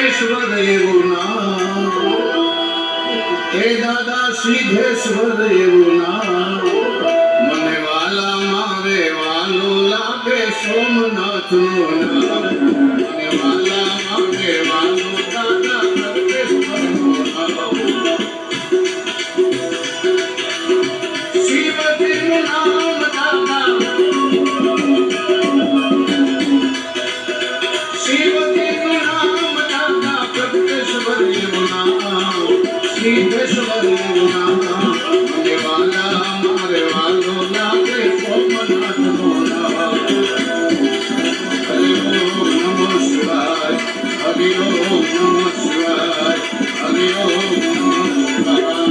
પ્રગટેશ્વર એવું નામ, હે દાદા સિદ્ધેશ્વર એવું નામ, મને વાલા મારે વાલો લાગે સોમનાથનું નામ, મને વાલા મારે વાલો દાદા પ્રગટેશ્વરનું નામ, શિવજીનું નામ દાદા, શિવજીનું નામ દાદા પ્રગટેશ્વર એવું નામ, સિદ્ધેશ્વર એવું નામ, મને વાલા મારે વાલો લાગે સોમનાથનું નામ. હરિ ઓમ નમઃ શિવાય, હરિ ઓમ નમઃ શિવાય, હરિ ઓમ નમઃ શિવાય.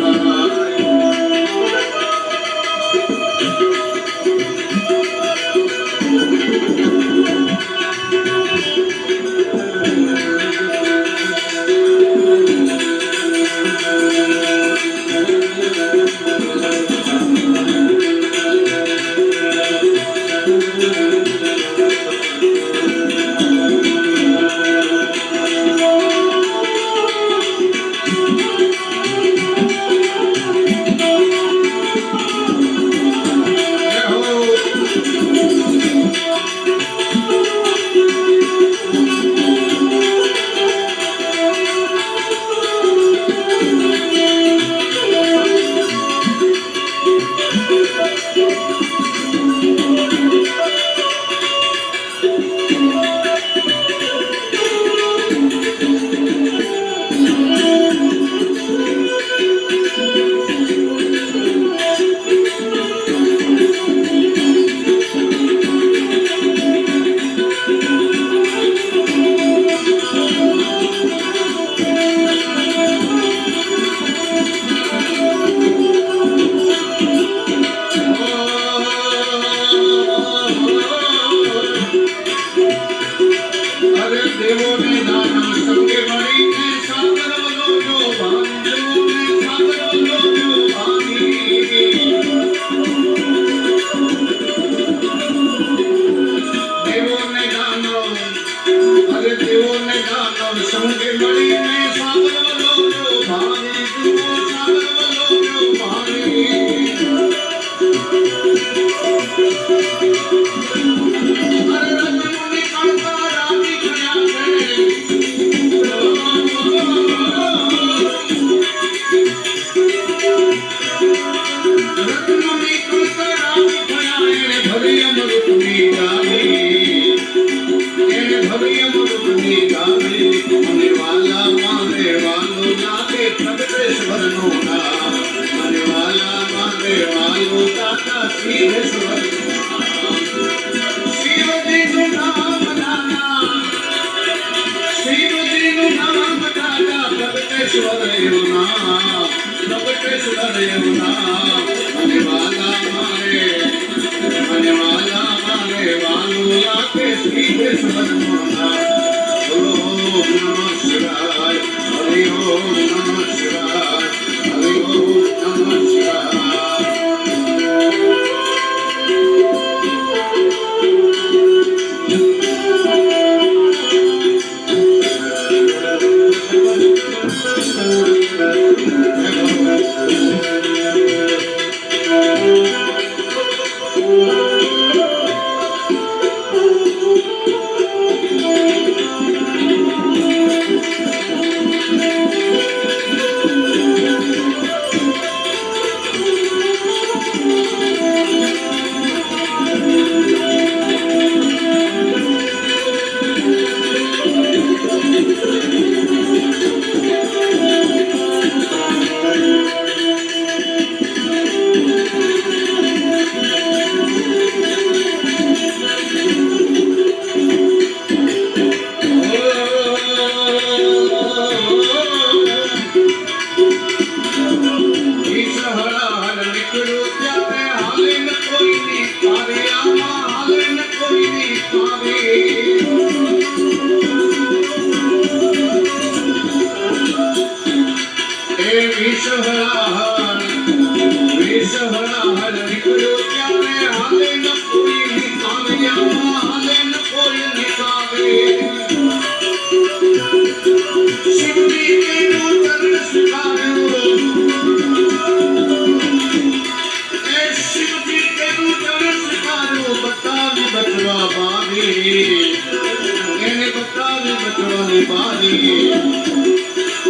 એને બતાવી બચવાની બારી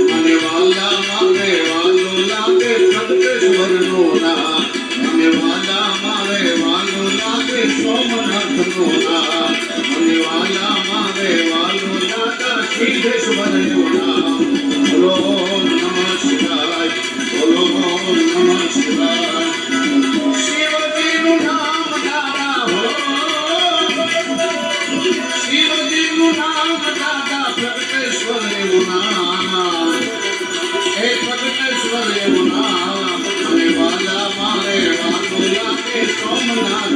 મને વાલા મારે વાલો લાગે પ્રગટેશ્વરનો નામ મને વાલા મારે વાલો લાગે સોમનાથનો નામ મને વાલા મારે વાલો લાગે સિદ્ધેશ્વરનો નામ બોલો નમઃ શિવાય બોલો નમઃ શિવાય શિવજીનું નામ દાદા હો શિવજીનું નામ દાદા પ્રગટેશ્વર એવું નામ હે પ્રગટેશ્વર એવું નામ અને વાલા મારે વાલો લાગે સોમનાથ